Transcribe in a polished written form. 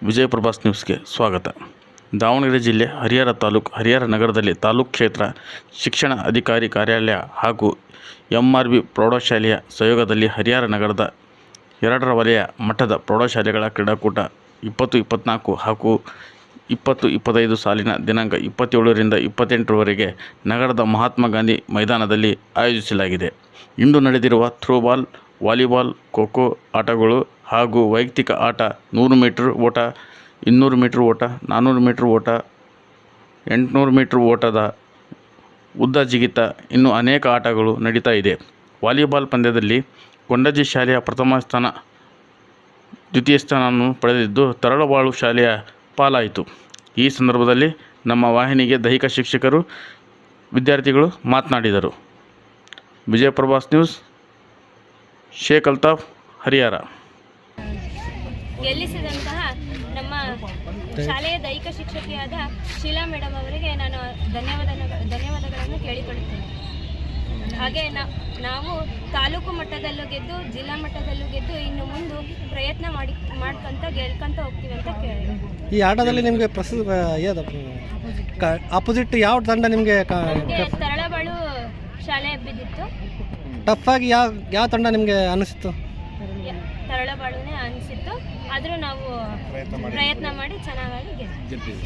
ವಿಜಯಪ್ರಭಾಸ್ ನ್ಯೂಸ್ಗೆ ಸ್ವಾಗತ. ದಾವಣಗೆರೆ ಜಿಲ್ಲೆ ಹರಿಹರ ತಾಲೂಕು ಹರಿಹರ ನಗರದಲ್ಲಿ ತಾಲೂಕು ಕ್ಷೇತ್ರ ಶಿಕ್ಷಣ ಅಧಿಕಾರಿ ಕಾರ್ಯಾಲಯ ಹಾಗೂ MRB ಪ್ರೌಢಶಾಲೆಯ ಸಹಯೋಗದಲ್ಲಿ ಹರಿಹರ ನಗರದ 2ರ ವಲಯ ಮಟ್ಟದ ಪ್ರೌಢಶಾಲೆಗಳ ಕ್ರೀಡಾಕೂಟ 2024 ಹಾಗೂ 2025 ಸಾಲಿನ ದಿನಾಂಕ 27ರಿಂದ 28ರವರೆಗೆ ನಗರದ ಮಹಾತ್ಮ ಗಾಂಧಿ ಮೈದಾನದಲ್ಲಿ ಆಯೋಜಿಸಲಾಗಿದೆ. ಇಂದು ನಡೆದಿರುವ ಥ್ರೋಬಾಲ್, ವಾಲಿಬಾಲ್, ಖೋ-ಖೋ ಆಟಗಳು ಹಾಗೂ ವೈಯಕ್ತಿಕ ಆಟ, 100 ಮೀಟರ್ ಓಟ, 200 ಮೀಟರ್ ಓಟ, 400 ಮೀಟರ್ ಓಟ, 800 ಮೀಟರ್ ಓಟದ ಉದ್ದ ಜಿಗಿತ ಇನ್ನೂ ಅನೇಕ ಆಟಗಳು ನಡೀತಾ ಇದೆ. ವಾಲಿಬಾಲ್ ಪಂದ್ಯದಲ್ಲಿ ಕೊಂಡಜ್ಜಿ ಶಾಲೆಯ ಪ್ರಥಮ ಸ್ಥಾನ, ದ್ವಿತೀಯ ಸ್ಥಾನವನ್ನು ಪಡೆದಿದ್ದು ತರಳಬಾಳು ಶಾಲೆಯ ಪಾಲಾಯಿತು. ಈ ಸಂದರ್ಭದಲ್ಲಿ ನಮ್ಮ ವಾಹಿನಿಗೆ ದೈಹಿಕ ಶಿಕ್ಷಕರು, ವಿದ್ಯಾರ್ಥಿಗಳು ಮಾತನಾಡಿದರು. ವಿಜಯಪ್ರಭಾಸ್ ನ್ಯೂಸ್, ಶೇಖ್ ಅಲ್ತಾಫ್, ಹರಿಹರ. ಗೆಲ್ಲಿಸಿದಂತಹ ನಮ್ಮ ಶಾಲೆಯ ದೈಹಿಕ ಶಿಕ್ಷಕಿಯಾದ ಶೀಲಾ ಮೇಡಮ್ ಅವರಿಗೆ ನಾನು ಧನ್ಯವಾದಗಳನ್ನು ಕೇಳಿಕೊಳ್ಳುತ್ತೇನೆ. ಹಾಗೆ ನಾವು ತಾಲೂಕು ಮಟ್ಟದಲ್ಲೂ ಗೆದ್ದು ಜಿಲ್ಲಾ ಮಟ್ಟದಲ್ಲೂ ಗೆದ್ದು ಇನ್ನು ಮುಂದೆ ಪ್ರಯತ್ನ ಮಾಡ್ಕೊಂತ ಗೆಲ್ಕೊಂತ ಹೋಗ್ತೀವಿ ಅಂತ ಕೇಳಿ. ಈ ಆಟದಲ್ಲಿ ನಿಮಗೆ ಆಪೋಸಿಟ್ ಯಾವ ತಂಡ ನಿಮಗೆ ತರಳಬಾಳು ಶಾಲೆ ಬಿದ್ದಿತ್ತು. ಟಫ್ ಆಗಿ ಯಾವ ತಂಡ ನಿಮಗೆ ಅನಿಸಿತ್ತು? ತರಳಬಾಳುನೇ ಅನಿಸಿತ್ತು. ಆದರೂ ನಾವು ಪ್ರಯತ್ನ ಮಾಡಿ ಚೆನ್ನಾಗಿ ಗೆದ್ದಿದ್ದೀವಿ.